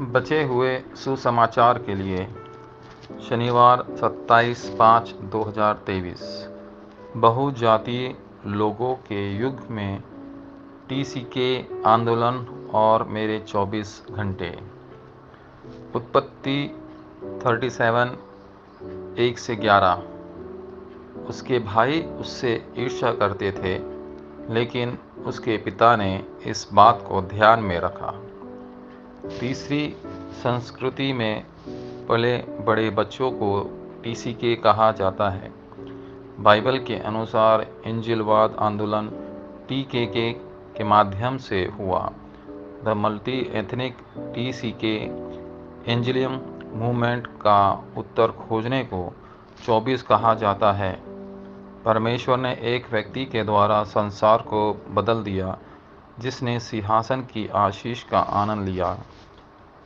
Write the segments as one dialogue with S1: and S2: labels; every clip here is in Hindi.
S1: बचे हुए सुसमाचार के लिए शनिवार 27/5/2023 बहुजातीय लोगों के युग में टीसीके आंदोलन और मेरे 24 घंटे। उत्पत्ति 37 1-11। उसके भाई उससे ईर्ष्या करते थे, लेकिन उसके पिता ने इस बात को ध्यान में रखा। तीसरी संस्कृति में पले बड़े बच्चों को टीसीके कहा जाता है। बाइबल के अनुसार इंजिलवाद आंदोलन टीकेके के माध्यम से हुआ। द मल्टी एथनिक टीसीके एंजिलियम मूवमेंट का उत्तर खोजने को 24 कहा जाता है। परमेश्वर ने एक व्यक्ति के द्वारा संसार को बदल दिया, जिसने सिंहासन की आशीष का आनंद लिया।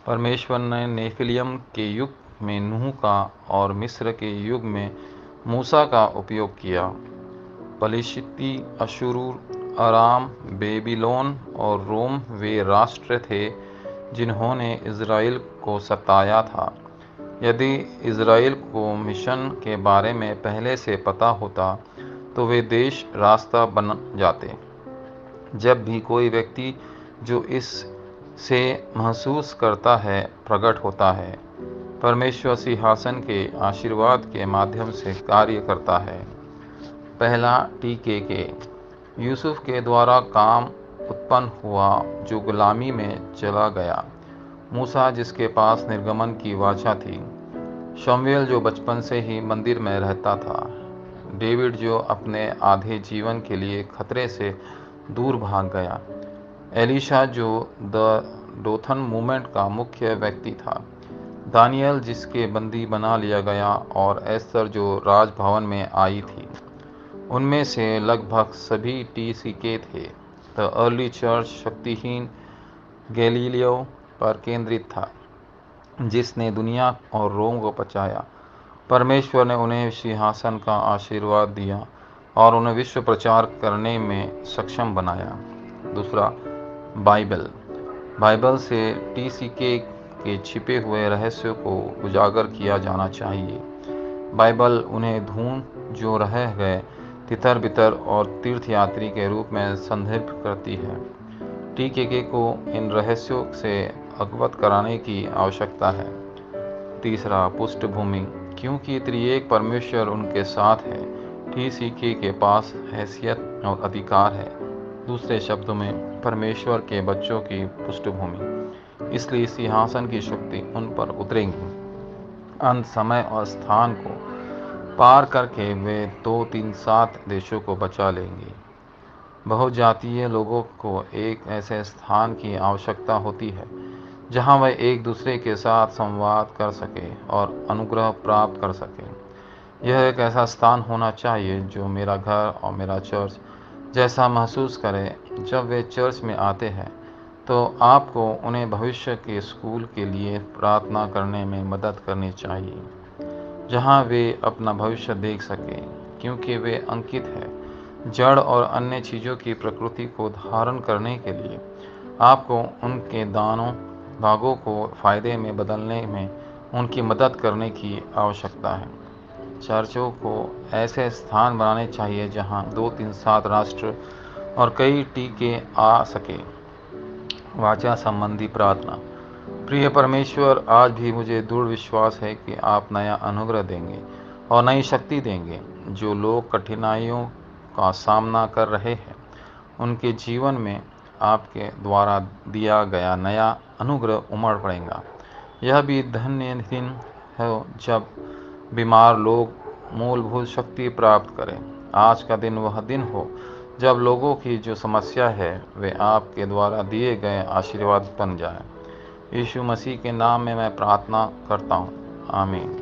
S1: परमेश्वर ने नेफिलियम के युग में नूह का और मिस्र के युग में मूसा का उपयोग किया। पलिश्ती, अशूर, अराम, बेबीलोन और रोम वे राष्ट्र थे जिन्होंने इज़राइल को सताया था। यदि इज़राइल को मिशन के बारे में पहले से पता होता तो वे देश रास्ता बन जाते। जब भी कोई व्यक्ति जो इस से महसूस करता है प्रकट होता है, परमेश्वर सिंहासन के आशीर्वाद के माध्यम से कार्य करता है। पहला टीकेके यूसुफ के द्वारा काम उत्पन्न हुआ, जो गुलामी में चला गया। मूसा, जिसके पास निर्गमन की वाचा थी। शमूएल, जो बचपन से ही मंदिर में रहता था। डेविड, जो अपने आधे जीवन के लिए खतरे से दूर भाग गया। एलीशा, जो द डोथन मूवमेंट का मुख्य व्यक्ति था। दानियल, जिसके बंदी बना लिया गया, और एस्तर, जो राजभवन में आई थी। उनमें से लगभग सभी टीसीके थे। द अर्ली चर्च शक्तिहीन गैलीलियो पर केंद्रित था, जिसने दुनिया और रोम को बचाया। परमेश्वर ने उन्हें सिंहासन का आशीर्वाद दिया और उन्हें विश्व प्रचार करने में सक्षम बनाया। दूसरा, बाइबल से टीसीके के छिपे हुए रहस्यों को उजागर किया जाना चाहिए। बाइबल उन्हें ढूंढ जो रह गए तितर बितर और तीर्थयात्री के रूप में संदर्भित करती है। टीकेके को इन रहस्यों से अवगत कराने की आवश्यकता है। तीसरा, पृष्ठभूमि। क्योंकि त्रिएक परमेश्वर उनके साथ है, टीसीके के पास हैसियत और अधिकार है। दूसरे शब्दों में, परमेश्वर के बच्चों की पृष्ठभूमि, इसलिए सिंहासन की शक्ति उन पर उतरेगी। अंत, समय और स्थान को पार करके वे 2-3-7 देशों को बचा लेंगे। बहुजातीय लोगों को एक ऐसे स्थान की आवश्यकता होती है जहां वे एक दूसरे के साथ संवाद कर सके और अनुग्रह प्राप्त कर सके। यह एक ऐसा स्थान होना चाहिए जो मेरा घर और मेरा चर्च जैसा महसूस करे। जब वे चर्च में आते हैं तो आपको उन्हें भविष्य के स्कूल के लिए प्रार्थना करने में मदद करनी चाहिए, जहां वे अपना भविष्य देख सकें, क्योंकि वे अंकित है जड़ और अन्य चीज़ों की प्रकृति को धारण करने के लिए। आपको उनके दानों भागों को फ़ायदे में बदलने में उनकी मदद करने की आवश्यकता है। चर्चों को ऐसे स्थान बनाने चाहिए जहां 2-3-7 राष्ट्र और कई टीके आ सके। वाचा संबंधी प्रार्थना। प्रिय परमेश्वर, आज भी मुझे दृढ़ विश्वास है कि आप नया अनुग्रह देंगे और नई शक्ति देंगे। जो लोग कठिनाइयों का सामना कर रहे हैं, उनके जीवन में आपके द्वारा दिया गया नया अनुग्रह उमड़ पड़ेगा। यह भी धन्य दिन है जब बीमार लोग मूलभूत शक्ति प्राप्त करें। आज का दिन वह दिन हो जब लोगों की जो समस्या है वे आपके द्वारा दिए गए आशीर्वाद बन जाए। यीशु मसीह के नाम में मैं प्रार्थना करता हूँ, आमीन।